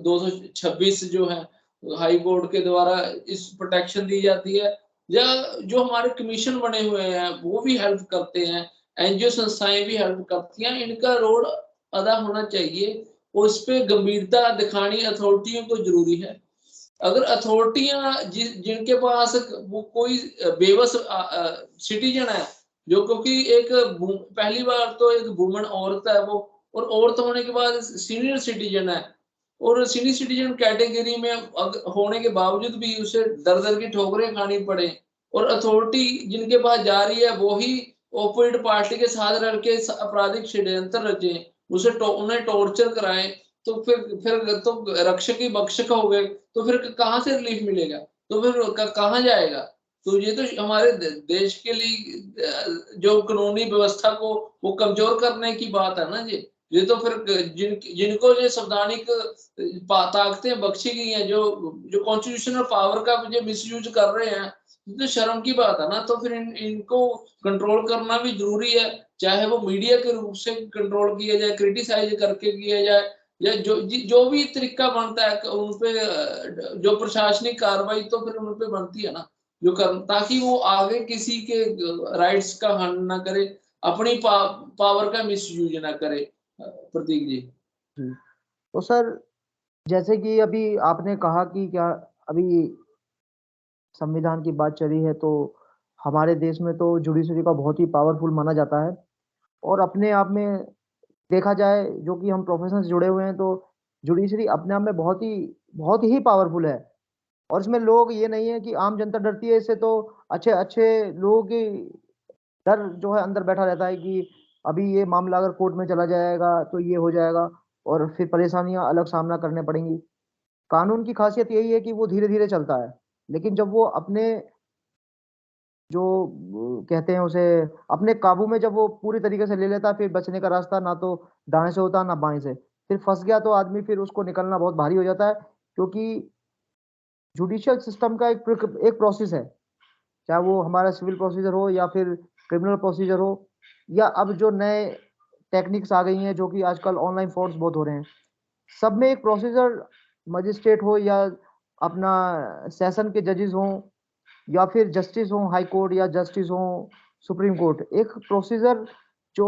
226 जो है हाई कोर्ट के द्वारा इस प्रोटेक्शन दी जाती है, या जो हमारे कमीशन बने हुए हैं वो भी हेल्प करते हैं, एनजीओ संस्थाएं भी हेल्प करती हैं, इनका रोल अदा होना चाहिए। उस पे गंभीरता दिखानी अथॉरिटियों को जरूरी है। अगर अथॉरिटियां जिनके पास वो कोई बेबस सिटीजन है, जो क्योंकि एक पहली बार तो एक वुमन औरत है वो, और औरत होने के बाद सीनियर सिटीजन है, और सीनियर सिटीजन कैटेगरी में होने के बावजूद भी उसे दर-दर की ठोकरें खानी पड़े, और अथॉरिटी जिनके पास जा रही है वो ही ऑपोजिट पार्टी के साथ रल के आपराधिक षड्यंत्र रचे, उन्हें टॉर्चर कराएं, तो फिर तो रक्षक ही भक्षक हो गए, तो फिर कहाँ से रिलीफ मिलेगा, तो फिर कहाँ जाएगा। तो ये तो हमारे देश के लिए जो कानूनी व्यवस्था को वो कमजोर करने की बात है ना जी। ये तो फिर जिनको ये संवैधानिक ताकतें बख्शी गई हैं, जो जो कॉन्स्टिट्यूशनल पावर का जो मिसयूज कर रहे हैं, ये तो शर्म की बात है ना। तो फिर इनको कंट्रोल करना भी जरूरी है, चाहे वो मीडिया के रूप से कंट्रोल किया जाए, क्रिटिसाइज करके किया जाए, या जो भी तरीका बनता है उन पे जो प्रशासनिक कार्रवाई तो फिर उन पे बनती है ना, जो कर, ताकि वो आगे किसी के राइट्स का हनन ना करे, अपनी पावर का मिसयूज ना करे। प्रतीक जी।
जी। तो सर, जैसे कि अभी आपने कहा कि क्या अभी संविधान की बात चली है, तो हमारे देश में तो जुडिशरी का बहुत ही पावरफुल माना जाता है। और अपने आप में देखा जाए, जो कि हम प्रोफेशन से जुड़े हुए हैं, तो जुडिशरी अपने आप में बहुत ही पावरफुल है। और इसमें लोग ये नहीं है कि आम जनता डरती है इससे, तो अच्छे अच्छे लोगों की डर जो है अंदर बैठा रहता है कि अभी ये मामला अगर कोर्ट में चला जाएगा तो ये हो जाएगा, और फिर परेशानियां अलग सामना करने पड़ेंगी। कानून की खासियत यही है कि वो धीरे धीरे चलता है, लेकिन जब वो अपने जो कहते हैं उसे अपने काबू में जब वो पूरी तरीके से ले लेता है, फिर बचने का रास्ता ना तो दाएं से होता ना बाएं से। फिर फंस गया तो आदमी, फिर उसको निकलना बहुत भारी हो जाता है। क्योंकि जुडिशियल सिस्टम का एक प्रोसेस है, चाहे वो हमारा सिविल प्रोसीजर हो या फिर क्रिमिनल प्रोसीजर हो, या अब जो नए टेक्निक्स आ गई हैं जो कि आजकल ऑनलाइन फ्रॉड्स बहुत हो रहे हैं, सब में एक प्रोसीजर, मजिस्ट्रेट हो या अपना सेशन के जजेस हों, या फिर जस्टिस हो हाई कोर्ट, या जस्टिस हो सुप्रीम कोर्ट, एक प्रोसीजर जो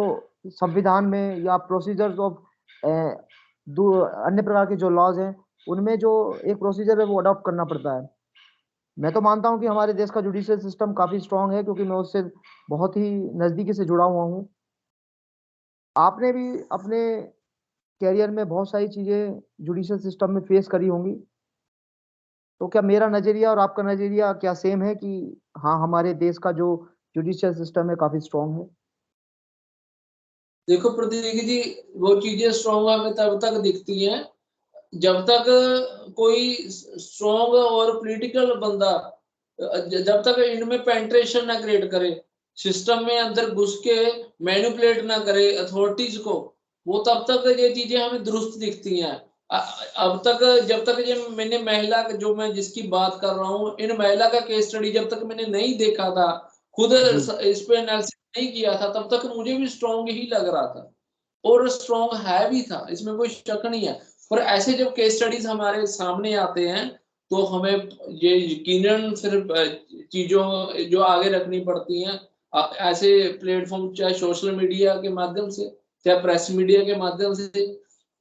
संविधान में या प्रोसीजर्स ऑफ अन्य प्रकार के जो लॉज हैं उनमें जो एक प्रोसीजर है वो अडॉप्ट करना पड़ता है। मैं तो मानता हूं कि हमारे देश का जुडिशियल सिस्टम काफी स्ट्रांग है, क्योंकि मैं उससे बहुत ही नजदीकी से जुड़ा हुआ हूँ। आपने भी अपने कैरियर में बहुत सारी चीजें जुडिशियल सिस्टम में फेस करी होंगी, तो क्या मेरा नजरिया और आपका नजरिया क्या सेम है कि हाँ, हमारे देश का जो जुडिशियल सिस्टम है काफी स्ट्रांग है?
देखो प्रतीक जी, वो चीजें स्ट्रॉन्ग हमें तब तक दिखती हैं जब तक कोई स्ट्रॉन्ग और पॉलिटिकल बंदा जब तक इनमें पेंट्रेशन ना क्रिएट करे, सिस्टम में अंदर घुस के मैनिपुलेट ना करे अथॉरिटीज को, वो तब तक ये चीजें हमें दुरुस्त दिखती हैं। अब तक जब तक ये मैंने महिला जो मैं जिसकी बात कर रहा हूँ, इन महिला का केस स्टडी जब तक मैंने नहीं देखा था, खुद
जी।
इस पे एनालिसिस नहीं किया था, तब तक मुझे भी स्ट्रॉन्ग ही लग रहा था, और स्ट्रॉन्ग है भी था, इसमें कोई शक नहीं है। पर ऐसे जब केस स्टडीज हमारे सामने आते हैं, तो हमें ये यकीनन फिर चीजों जो आगे रखनी पड़ती हैं, ऐसे प्लेटफॉर्म चाहे सोशल मीडिया के माध्यम से, चाहे प्रेस मीडिया के माध्यम से,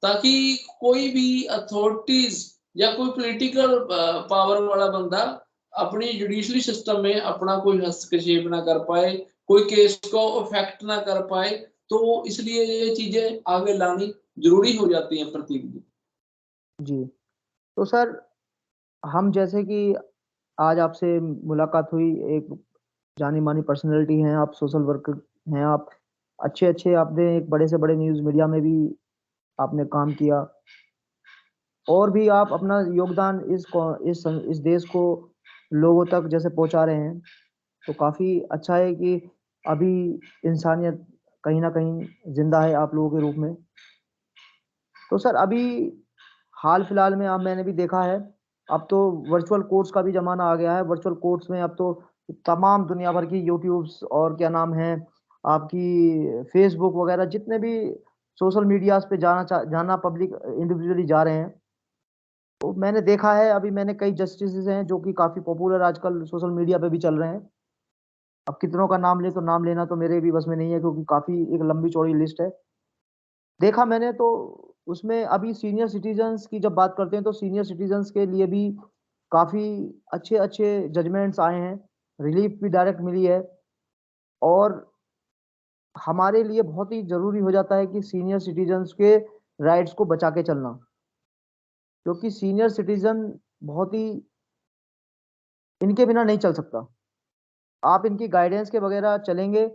ताकि कोई भी अथॉरिटीज या कोई पॉलिटिकल पावर वाला बंदा अपनी जुडिशरी सिस्टम में अपना कोई हस्तक्षेप ना कर पाए, कोई केस को अफेक्ट ना कर पाए। तो इसलिए ये चीजें आगे लानी जरूरी हो जाती हैं प्रतीक जी।
जी। तो सर, हम जैसे कि आज आपसे मुलाकात हुई, एक जानी मानी पर्सनैलिटी हैं आप, सोशल वर्कर हैं आप, अच्छे अच्छे आपने एक बड़े से बड़े न्यूज़ मीडिया में भी आपने काम किया, और भी आप अपना योगदान इस देश को लोगों तक जैसे पहुंचा रहे हैं, तो काफी अच्छा है कि अभी इंसानियत कहीं ना कहीं जिंदा है आप लोगों के रूप में। तो सर, अभी हाल फिलहाल में अब मैंने भी देखा है, अब तो वर्चुअल कोर्ट्स का भी जमाना आ गया है। वर्चुअल कोर्ट्स में अब तो तमाम दुनिया भर की यूट्यूब्स और क्या नाम है आपकी फेसबुक वगैरह, जितने भी सोशल मीडियाज पे जाना पब्लिक इंडिविजुअली जा रहे हैं। तो मैंने देखा है, अभी मैंने कई जस्टिस हैं जो कि काफी पॉपुलर आजकल सोशल मीडिया पे भी चल रहे हैं। अब कितनों का नाम ले, तो नाम लेना तो मेरे भी बस में नहीं है, क्योंकि काफी एक लंबी चौड़ी लिस्ट है। देखा मैंने तो उसमें अभी सीनियर सिटीजन्स की जब बात करते हैं, तो सीनियर सिटीजन्स के लिए भी काफी अच्छे अच्छे जजमेंट्स आए हैं, रिलीफ भी डायरेक्ट मिली है। और हमारे लिए बहुत ही जरूरी हो जाता है कि सीनियर सिटीजन्स के राइट्स को बचा के चलना, क्योंकि सीनियर सिटीजन बहुत ही, इनके बिना नहीं चल सकता। आप इनकी गाइडेंस के वगैरह चलेंगे,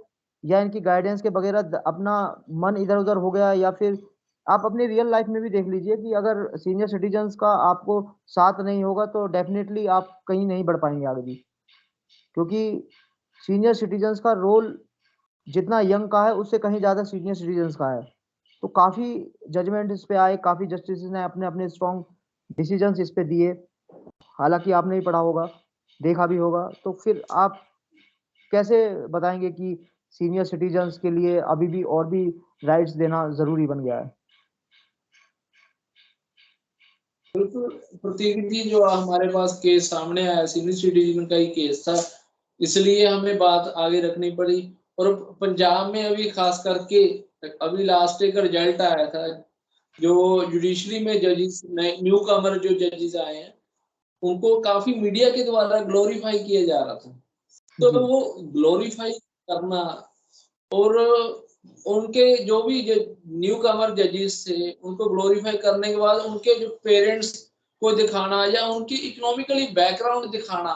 या इनकी गाइडेंस के बगैर अपना मन इधर उधर हो गया, या फिर आप अपनी रियल लाइफ में भी देख लीजिए कि अगर सीनियर सिटीजन्स का आपको साथ नहीं होगा तो डेफिनेटली आप कहीं नहीं बढ़ पाएंगे आगे भी। क्योंकि सीनियर सिटीजन्स का रोल जितना यंग का है उससे कहीं ज्यादा सीनियर सिटीजन्स का है। तो काफी जजमेंट इस पे आए, काफी जस्टिस ने अपने अपने स्ट्रॉन्ग डिसीजंस इस पे दिए। हालांकि आपने भी पढ़ा होगा, देखा भी होगा, तो फिर आप कैसे बताएंगे कि सीनियर सिटीजन्स के लिए अभी भी और भी राइट्स देना जरूरी बन गया है?
बिल्कुल प्रतीक जी, जो हमारे पास केस सामने आया सीनियर सिटीजन का ही केस था, इसलिए हमें बात आगे रखनी पड़ी। और पंजाब में अभी खास करके अभी लास्ट एक रिजल्ट आया था, जो जुडिशरी में जजेस न्यू कमर जो जजेस आए हैं, उनको काफी मीडिया के द्वारा ग्लोरीफाई किया जा रहा था। तो
जी।
वो ग्लोरीफाई करना और उनके जो भी न्यू कमर जजेस थे उनको ग्लोरीफाई करने के बाद उनके जो पेरेंट्स को दिखाना या उनकी इकोनॉमिकली बैकग्राउंड दिखाना,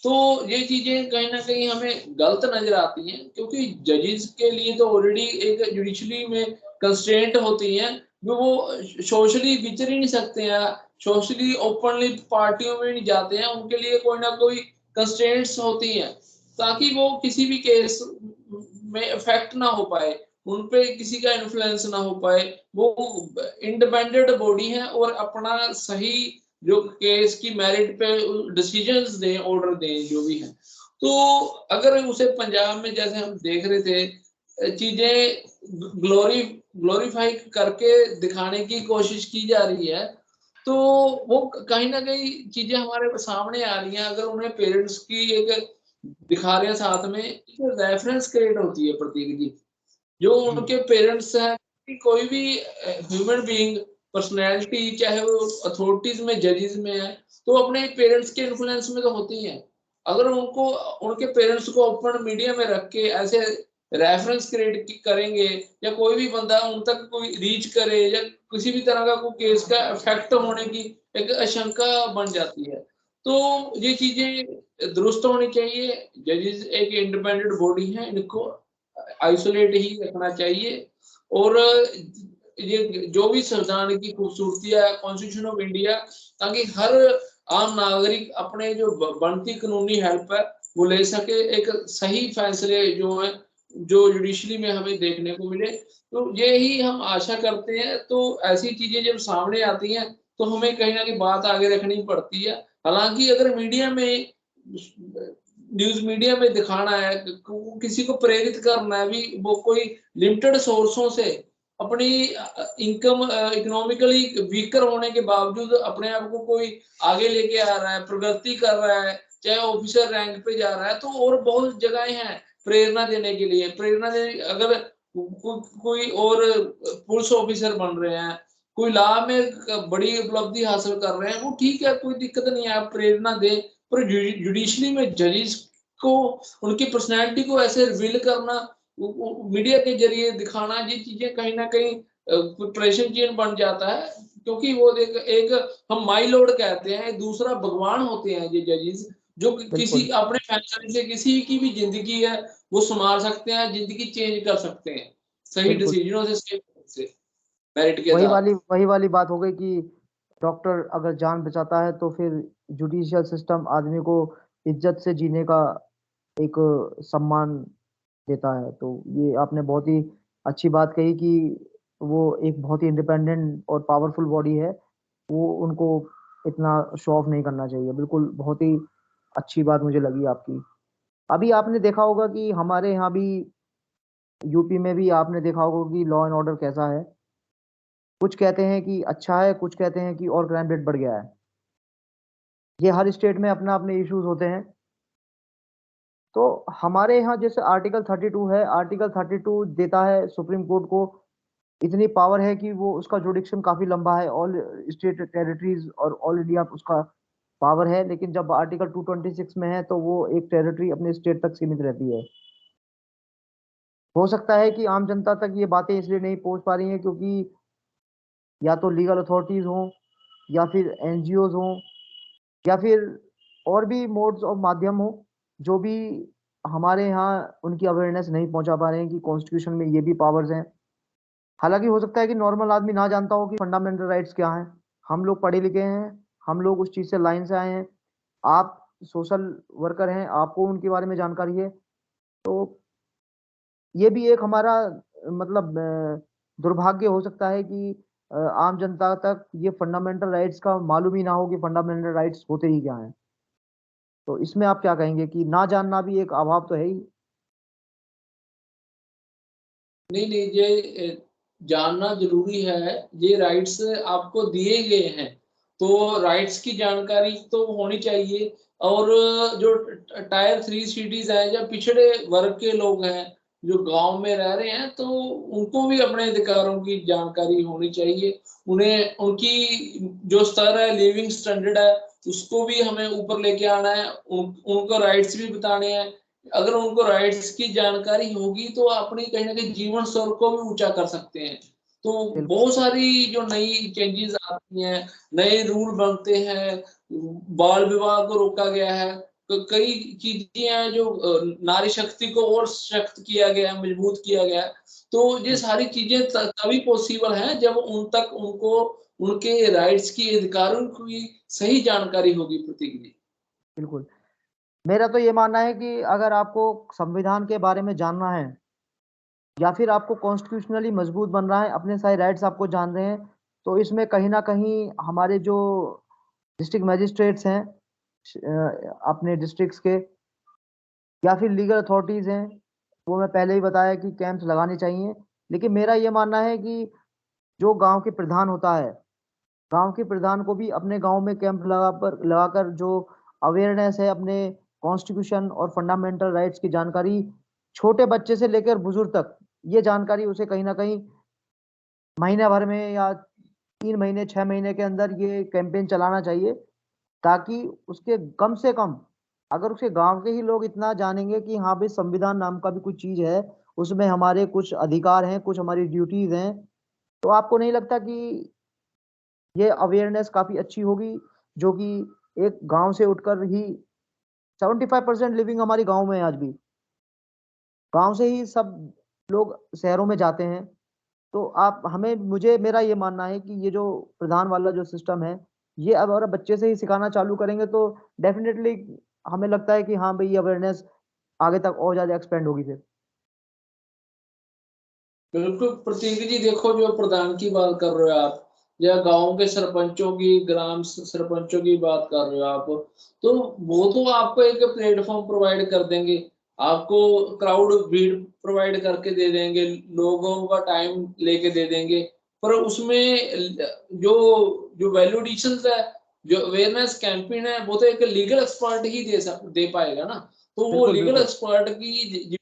तो ये चीजें कहीं ना कहीं हमें गलत नजर आती हैं, क्योंकि जजेस के लिए तो ऑलरेडी एक जुडिशरी में कंस्ट्रेंट होती हैं, वो सोशली विचर ही नहीं सकते हैं, सोशली ओपनली पार्टियों में नहीं जाते हैं, उनके लिए कोई ना कोई कंस्ट्रेंट्स होती हैं, ताकि वो किसी भी केस में इफेक्ट ना हो पाए, उन पे किसी का इन्फ्लुएंस ना हो पाए, वो इंडिपेंडेंट बॉडी है और अपना सही जो केस की मेरिट पे डिसीजंस दें, ऑर्डर दें, जो भी है। तो अगर उसे पंजाब में जैसे हम देख रहे थे, चीजें ग्लोरीफाई करके दिखाने की कोशिश की जा रही है, तो वो कहीं ना कहीं चीजें हमारे सामने आ रही हैं। अगर उन्हें पेरेंट्स की एक दिखा रहे हैं साथ में, रेफरेंस क्रिएट होती है प्रतीक जी, जो
जी।
उनके पेरेंट्स हैं, कि कोई भी ह्यूमन बीइंग पर्सनैलिटी, चाहे वो अथॉरिटीज में जजेस में है, तो अपने पेरेंट्स के इन्फ्लुएंस में तो होती हैं। अगर उनको उनके पेरेंट्स को ओपन मीडिया में रख के ऐसे रेफरेंस क्रिएट करेंगे, या कोई भी बंदा उन तक कोई रीच करे, या किसी भी तरह का कोई केस का इफेक्ट होने की एक आशंका बन जाती है। तो ये चीजें दुरुस्त होनी चाहिए। जजेस एक इंडिपेंडेंट बॉडी है, इनको आइसोलेट ही रखना चाहिए। और ये जो भी संविधान की खूबसूरती है, कॉन्स्टिट्यूशन ऑफ इंडिया, ताकि हर आम नागरिक अपने जो बनती कानूनी हेल्प है वो ले सके, एक सही फैसले जो है जो जुडिशरी में हमें देखने को मिले। तो ये ही हम आशा करते हैं। तो ऐसी चीजें जब सामने आती हैं तो हमें कहीं ना कहीं बात आगे रखनी पड़ती है। हालांकि अगर मीडिया में, न्यूज मीडिया में दिखाना है, किसी को प्रेरित करना है भी, वो कोई लिमिटेड सोर्सों से अपनी इनकम इकोनॉमिकली वीकर होने के बावजूद अपने आप को कोई आगे लेके आ रहा है, प्रगति कर रहा है, चाहे ऑफिसर रैंक पे जा रहा है, तो और बहुत जगहें हैं प्रेरणा देने के लिए। प्रेरणा दे, अगर कोई और पुलिस ऑफिसर बन रहे हैं, कोई लॉ में बड़ी उपलब्धि हासिल कर रहे हैं, वो ठीक है, कोई दिक्कत नहीं है, आप प्रेरणा दें। पर जुडिशरी में जजेस को, उनकी पर्सनैलिटी को ऐसे रिवील करना, मीडिया के जरिए दिखाना, ये चीजें कहीं ना कहीं प्रेशर चेन बन जाता है। क्योंकि वो एक हम माई लॉर्ड कहते हैं, दूसरा भगवान होते हैं ये जजेस, जो किसी
बिल्कुल।
अपने फैसले से किसी की भी जिंदगी है वो संभाल सकते हैं, जिंदगी चेंज कर सकते हैं, सही
बिल्कुल।
डिसीजनों से मेरिट के आधार पे।
वही वाली बात हो गई कि डॉक्टर अगर जान बचाता है तो फिर जुडिशियल सिस्टम आदमी को इज्जत से जीने का एक सम्मान देता है। तो ये आपने बहुत ही अच्छी बात कही कि वो एक बहुत ही इंडिपेंडेंट और पावरफुल बॉडी है, वो उनको इतना शो ऑफ नहीं करना चाहिए। बिल्कुल, बहुत ही अच्छी बात मुझे लगी आपकी। अभी आपने देखा होगा कि हमारे यहाँ भी, यूपी में भी आपने देखा होगा कि लॉ एंड ऑर्डर कैसा है। कुछ कहते हैं कि अच्छा है, कुछ कहते हैं कि और क्राइम रेट बढ़ गया है। ये हर स्टेट में अपना अपने इश्यूज होते हैं। तो हमारे यहाँ जैसे आर्टिकल 32 है, आर्टिकल 32 देता है सुप्रीम कोर्ट को इतनी पावर है कि वो उसका जुडिक्शन काफी लंबा है, ऑल स्टेट टेरिटरीज और ऑल इंडिया उसका पावर है। लेकिन जब आर्टिकल 226 में है तो वो एक टेरिटरी अपने स्टेट तक सीमित रहती है। हो सकता है कि आम जनता तक ये बातें इसलिए नहीं पहुंच पा रही हैं क्योंकि या तो लीगल अथॉरिटीज हों, या फिर एनजीओज हों, या फिर और भी मोड्स और माध्यम हो, जो भी हमारे यहाँ उनकी अवेयरनेस नहीं पहुंचा पा रहे हैं कि कॉन्स्टिट्यूशन में ये भी पावर्स हैं। हालांकि हो सकता है कि नॉर्मल आदमी ना जानता हो कि फंडामेंटल राइट्स क्या हैं। हम लोग पढ़े लिखे हैं, हम लोग उस चीज से लाइन से आए हैं। आप सोशल वर्कर हैं, आपको उनके बारे में जानकारी है। तो ये भी एक हमारा मतलब दुर्भाग्य हो सकता है कि आम जनता तक ये फंडामेंटल राइट्स का मालूम ही ना हो कि फंडामेंटल राइट्स होते ही क्या हैं। तो इसमें आप क्या कहेंगे कि ना जानना भी एक अभाव तो है ही।
नहीं नहीं, ये जानना जरूरी है। ये राइट्स आपको दिए गए हैं, तो राइट्स की जानकारी तो होनी चाहिए। और जो टायर 3 सिटीज हैं या पिछड़े वर्ग के लोग हैं जो गांव में रह रहे हैं, तो उनको भी अपने अधिकारों की जानकारी होनी चाहिए। उन्हें उनकी जो स्तर है, लिविंग स्टैंडर्ड है, उसको भी हमें ऊपर लेके आना है। उनको राइट्स भी बताने हैं। अगर उनको राइट्स की जानकारी होगी तो अपनी कहीं ना कहीं जीवन स्तर को भी ऊंचा कर सकते हैं। तो
बिल्कुल।
बहुत सारी जो नई चेंजेस आती हैं, नए रूल बनते हैं, बाल विवाह को रोका गया है, तो कई चीजें हैं जो नारी शक्ति को और सशक्त किया गया है, मजबूत किया गया है। तो ये
बिल्कुल।
सारी चीजें तभी पॉसिबल हैं जब उन तक उनको उनके राइट्स की, अधिकारों की सही जानकारी होगी, प्रतीक जी।
बिल्कुल। मेरा तो ये मानना है कि अगर आपको संविधान के बारे में जानना है, या फिर आपको कॉन्स्टिट्यूशनली मजबूत बनना है, अपने सारे राइट्स आपको जान रहे हैं, तो इसमें कहीं ना कहीं हमारे जो डिस्ट्रिक्ट मजिस्ट्रेट्स हैं अपने डिस्ट्रिक्ट्स के, या फिर लीगल अथॉरिटीज हैं, वो मैं पहले ही बताया कि कैंप्स लगाने चाहिए। लेकिन मेरा ये मानना है कि जो गांव के प्रधान होता है, गांव के प्रधान को भी अपने गांव में कैंप लगाकर जो अवेयरनेस है अपने कॉन्स्टिट्यूशन और फंडामेंटल राइट्स की जानकारी, छोटे बच्चे से लेकर बुजुर्ग तक, ये जानकारी उसे कहीं ना कहीं महीने भर में या 3 महीने 6 महीने के अंदर ये कैंपेन चलाना चाहिए। ताकि उसके कम से कम, अगर उसके गांव के ही लोग इतना जानेंगे कि हाँ भाई संविधान नाम का भी कुछ चीज है, उसमें हमारे कुछ अधिकार हैं, कुछ हमारी ड्यूटीज हैं, तो आपको नहीं लगता कि ये अवेयरनेस काफी अच्छी होगी। जो कि एक गांव से उठकर ही 75% लिविंग हमारी गांव में है आज भी, गांव से ही सब लोग शहरों में जाते हैं। तो आप हमें मुझे मेरा ये मानना है कि ये जो प्रधान वाला जो सिस्टम है, ये अब अगर बच्चे से ही सिखाना चालू करेंगे तो डेफिनेटली हमें लगता है कि हाँ भाई ये अवेयरनेस आगे तक और ज्यादा एक्सपेंड होगी फिर।
बिल्कुल प्रतीक जी, देखो जो प्रधान की बात कर रहे हो आप, या गांव के सरपंचों की, ग्राम सरपंचों की बात कर रहे हो आप, तो वो तो आपको एक प्लेटफॉर्म प्रोवाइड कर देंगे, आपको क्राउड भीड़ प्रोवाइड करके दे देंगे, लोगों का टाइम लेके दे देंगे। पर उसमें जो जो वैल्यू है, जो अवेयरनेस कैंपेन है, वो तो एक लीगल एक्सपर्ट ही दे पाएगा ना। तो वो
बिल्कुल।
लीगल
बिल्कुल।
एक्सपर्ट की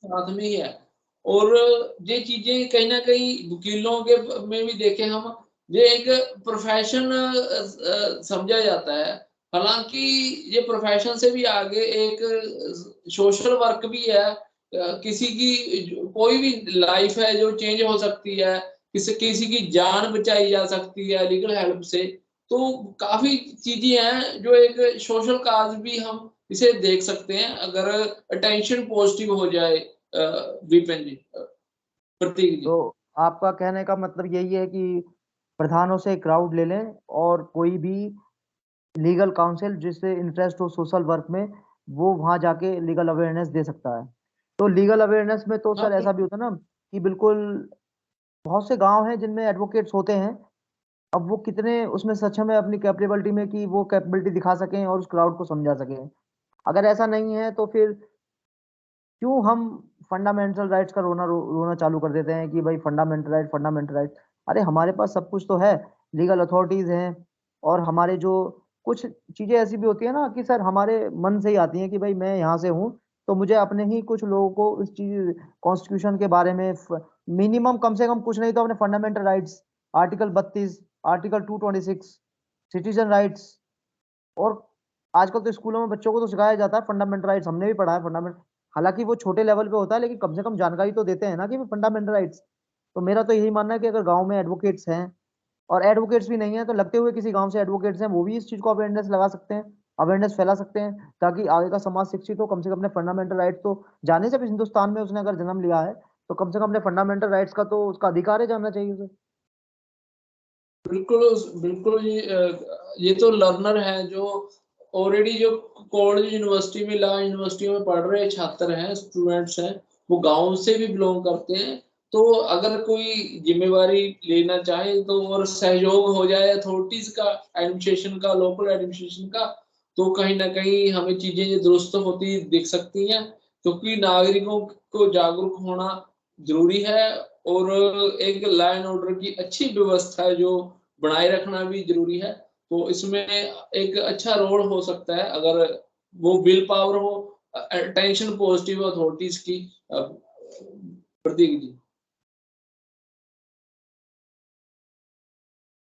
साथ में ही है। और ये चीजें कहीं ना कहीं वकीलों के में भी देखे हम, ये एक प्रोफेशन समझा जाता है। हालांकि ये प्रोफेशन से भी आगे एक सोशल वर्क भी है। किसी की कोई भी लाइफ है जो चेंज हो सकती है, किसी की जान बचाई जा सकती है लीगल हेल्प से। तो काफी चीजें हैं जो एक सोशल काज भी हम इसे देख सकते हैं, अगर अटेंशन पॉजिटिव हो जाए। विपिन जी, प्रतीक जी।
तो आपका कहने का मतलब यही है कि प्रधानों से क्राउड ले लें, और कोई भी लीगल काउंसिल जिससे इंटरेस्ट हो सोशल वर्क में, वो वहां जाके लीगल अवेयरनेस दे सकता है। तो लीगल अवेयरनेस में तो
हाँ
सर ऐसा भी होता है ना कि बिल्कुल बहुत से गांव हैं जिनमें एडवोकेट्स होते हैं। अब वो कितने उसमें सक्षम है अपनी कैपेबिलिटी में कि वो कैपेबिलिटी दिखा सकें और उस क्राउड को समझा सकें। अगर ऐसा नहीं है तो फिर क्यों हम फंडामेंटल राइट्स का रोना चालू कर देते हैं कि भाई फंडामेंटल राइट, फंडामेंटल राइट। अरे हमारे पास सब कुछ तो है, लीगल अथॉरिटीज हैं, और हमारे जो कुछ चीजें ऐसी भी होती है ना कि सर हमारे मन से ही आती हैं कि भाई मैं यहाँ से हूँ, तो मुझे अपने ही कुछ लोगों को इस चीज कॉन्स्टिट्यूशन के बारे में मिनिमम कम से कम कुछ नहीं तो अपने fundamental rights, article 32, article 226, citizen rights. और आजकल तो स्कूलों में बच्चों को तो सिखाया जाता है फंडामेंटल राइट्स, हमने भी पढ़ा है फंडामेंटल। हालांकि वो छोटे लेवल पे होता है, लेकिन कम से कम जानकारी तो देते हैं ना कि फंडामेंटल राइट्स। तो मेरा तो यही मानना है कि अगर गांव में एडवोकेट्स हैं, और एडवोकेट्स भी नहीं है तो लगते हुए किसी गांव से एडवोकेट्स हैं, वो भी इस चीज को अवेयरनेस लगा सकते हैं, अवेयरनेस फैला सकते हैं, ताकि आगे का समाज शिक्षित हो, कम से कम अपने फंडामेंटल राइट्स तो जाने। जब हिंदुस्तान में उसने अगर जन्म लिया है तो कम से कम अपने फंडामेंटल राइट्स का तो उसका अधिकार है, जानना चाहिए उसे।
बिल्कुल बिल्कुल जी, ये तो लर्नर है जो ऑलरेडी जो कॉलेज यूनिवर्सिटी में, लॉ यूनिवर्सिटी में पढ़ रहे छात्र हैं, स्टूडेंट्स हैं, वो गांव से भी बिलोंग करते हैं। तो अगर कोई जिम्मेवारी लेना चाहे तो, और सहयोग हो जाए अथॉरिटीज का, एडमिनिस्ट्रेशन का, लोकल एडमिनिस्ट्रेशन का, तो कहीं ना कहीं हमें चीजें दुरुस्त होती दिख सकती हैं। क्योंकि नागरिकों को जागरूक होना जरूरी है, और एक लॉ एंड ऑर्डर की अच्छी व्यवस्था है जो बनाए रखना भी जरूरी है। तो इसमें एक अच्छा रोल हो सकता है अगर वो विल पावर हो, अटेंशन पॉजिटिव अथॉरिटीज की। प्रतीक जी।